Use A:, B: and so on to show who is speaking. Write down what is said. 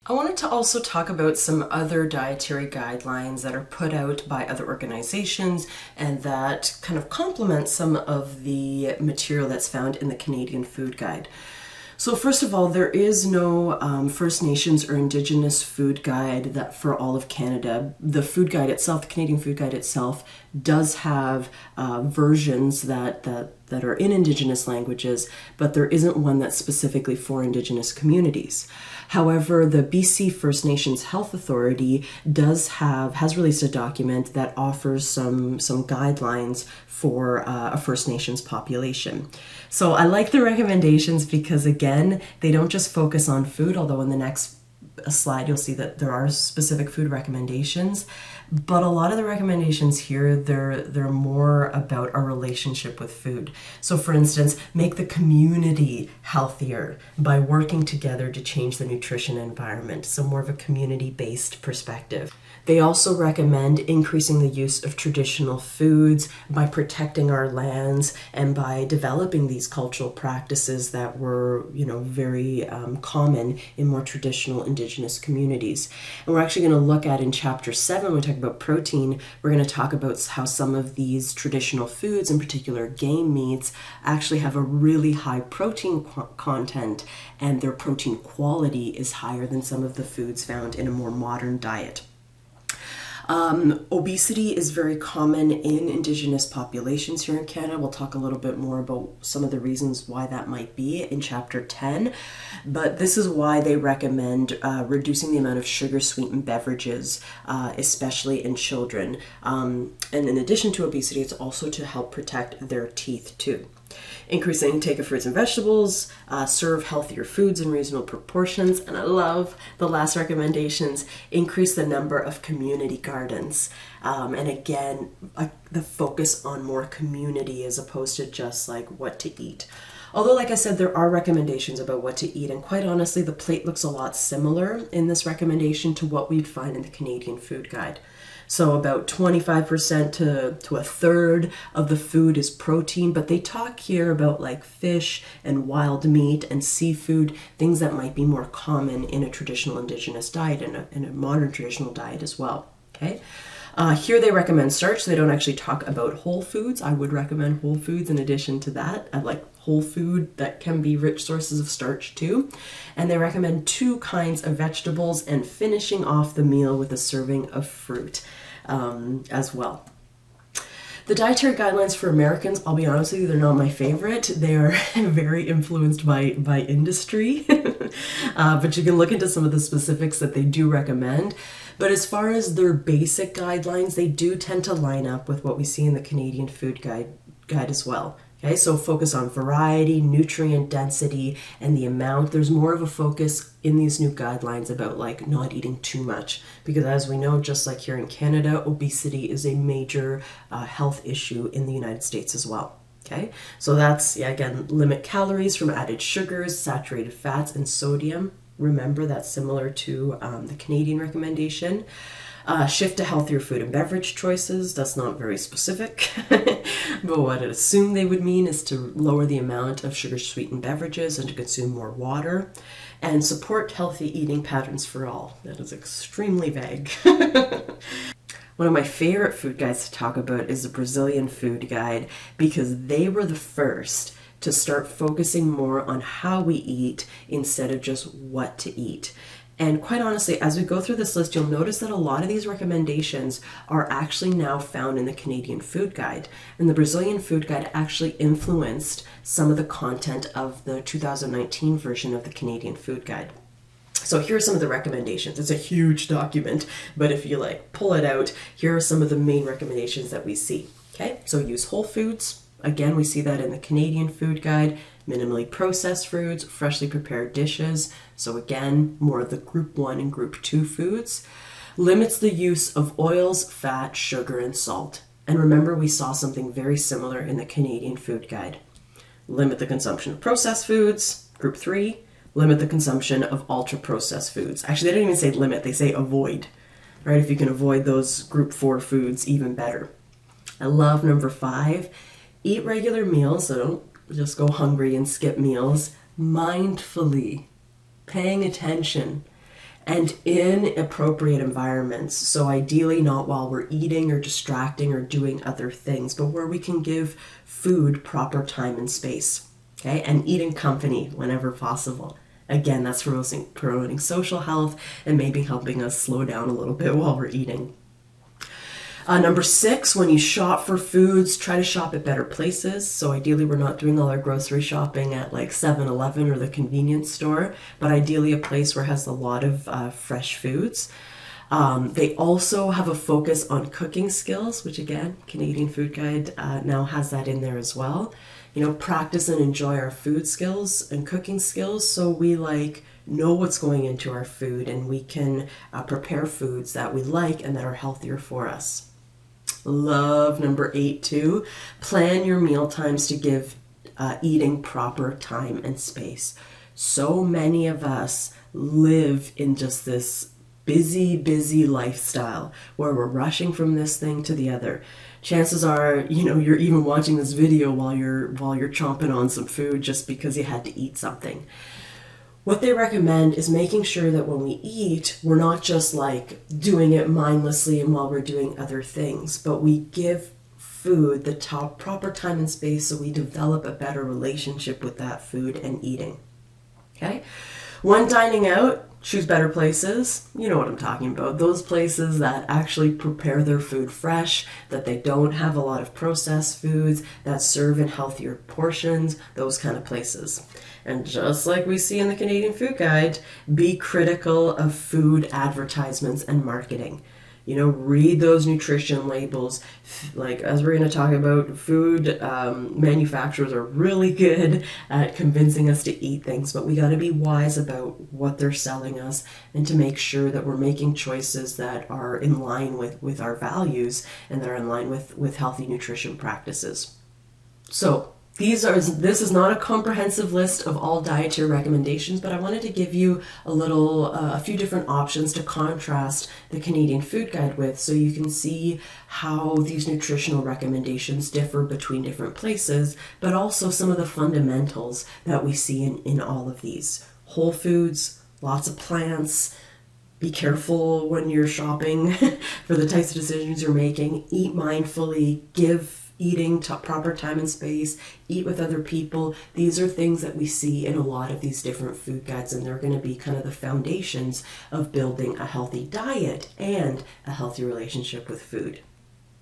A: I wanted to also talk about some other dietary guidelines that are put out by other organizations and that kind of complement some of the material that's found in the Canadian Food Guide. So first of all, there is no First Nations or Indigenous food guide that for all of Canada. The food guide itself, the Canadian Food Guide itself, does have versions that are in Indigenous languages, but there isn't one that's specifically for Indigenous communities. However, the BC First Nations Health Authority has released a document that offers some guidelines for a First Nations population. So I like the recommendations because, again, they don't just focus on food, although in the next slide you'll see that there are specific food recommendations, but a lot of the recommendations here, they're more about our relationship with food. So for instance, make the community healthier by working together to change the nutrition environment, so more of a community-based perspective. They also recommend increasing the use of traditional foods by protecting our lands and by developing these cultural practices that were, very common in more traditional Indigenous communities. And we're actually going to look at in Chapter 7, when we talk about protein, we're going to talk about how some of these traditional foods, in particular game meats, actually have a really high protein content, and their protein quality is higher than some of the foods found in a more modern diet. Obesity is very common in Indigenous populations here in Canada. We'll talk a little bit more about some of the reasons why that might be in Chapter 10, but this is why they recommend reducing the amount of sugar-sweetened beverages, especially in children. And in addition to obesity, it's also to help protect their teeth too. Increase the intake of fruits and vegetables, serve healthier foods in reasonable proportions, and I love the last recommendations, increase the number of community gardens. And again, the focus on more community as opposed to just like what to eat. Although, like I said, there are recommendations about what to eat, and quite honestly, the plate looks a lot similar in this recommendation to what we'd find in the Canadian Food Guide. So about 25% to a third of the food is protein, but they talk here about like fish and wild meat and seafood, things that might be more common in a traditional Indigenous diet and in a modern traditional diet as well. Okay. Here they recommend starch. They don't actually talk about whole foods. I would recommend whole foods in addition to that. I like whole food that can be rich sources of starch too. And they recommend 2 kinds of vegetables and finishing off the meal with a serving of fruit as well. The dietary guidelines for Americans, I'll be honest with you, they're not my favorite. They are very influenced by industry, but you can look into some of the specifics that they do recommend. But as far as their basic guidelines, they do tend to line up with what we see in the Canadian Food Guide as well. Okay, so focus on variety, nutrient density, and the amount. There's more of a focus in these new guidelines about like not eating too much, because as we know, just like here in Canada, obesity is a major health issue in the United States as well. Okay, so that's, again, limit calories from added sugars, saturated fats, and sodium. Remember, that's similar to the Canadian recommendation. Shift to healthier food and beverage choices. That's not very specific, but what I'd assume they would mean is to lower the amount of sugar-sweetened beverages and to consume more water, and support healthy eating patterns for all. That is extremely vague. One of my favorite food guides to talk about is the Brazilian Food Guide, because they were the first to start focusing more on how we eat instead of just what to eat. And quite honestly, as we go through this list, you'll notice that a lot of these recommendations are actually now found in the Canadian Food Guide. And the Brazilian Food Guide actually influenced some of the content of the 2019 version of the Canadian Food Guide. So here are some of the recommendations. It's a huge document, but if you pull it out, here are some of the main recommendations that we see. Okay, so use whole foods. Again, we see that in the Canadian Food Guide. Minimally processed foods, freshly prepared dishes. So again, more of the group 1 and group 2 foods. Limits the use of oils, fat, sugar, and salt. And remember, we saw something very similar in the Canadian Food Guide. Limit the consumption of processed foods, group 3. Limit the consumption of ultra-processed foods. Actually, they don't even say limit, they say avoid. Right? If you can avoid those group 4 foods, even better. I love number 5. Eat regular meals, so don't just go hungry and skip meals, mindfully, paying attention. and in appropriate environments. So ideally not while we're eating or distracting or doing other things, but where we can give food proper time and space. Okay, and eat in company whenever possible. Again, that's promoting social health and maybe helping us slow down a little bit while we're eating. Number 6, when you shop for foods, try to shop at better places. So ideally we're not doing all our grocery shopping at like 7-Eleven or the convenience store, but ideally a place where it has a lot of fresh foods. They also have a focus on cooking skills, which again, Canadian Food Guide now has that in there as well. Practice and enjoy our food skills and cooking skills so we know what's going into our food and we can prepare foods that we like and that are healthier for us. Love number 8 too. Plan your meal times to give eating proper time and space. So many of us live in just this busy lifestyle where we're rushing from this thing to the other. Chances are, you're even watching this video while you're chomping on some food just because you had to eat something. What they recommend is making sure that when we eat, we're not just doing it mindlessly and while we're doing other things, but we give food the proper time and space so we develop a better relationship with that food and eating. Okay? When dining out, choose better places. You know what I'm talking about. Those places that actually prepare their food fresh, that they don't have a lot of processed foods, that serve in healthier portions, those kind of places. And just like we see in the Canadian Food Guide, be critical of food advertisements and marketing. Read those nutrition labels. As we're going to talk about, food manufacturers are really good at convincing us to eat things, but we got to be wise about what they're selling us and to make sure that we're making choices that are in line with our values and that are in line with healthy nutrition practices. So, this is not a comprehensive list of all dietary recommendations, but I wanted to give you a few different options to contrast the Canadian Food Guide with, so you can see how these nutritional recommendations differ between different places, but also some of the fundamentals that we see in all of these. Whole foods, lots of plants. Be careful when you're shopping for the types of decisions you're making. Eat mindfully. Give eating proper time and space, eat with other people. These are things that we see in a lot of these different food guides, and they're going to be kind of the foundations of building a healthy diet and a healthy relationship with food.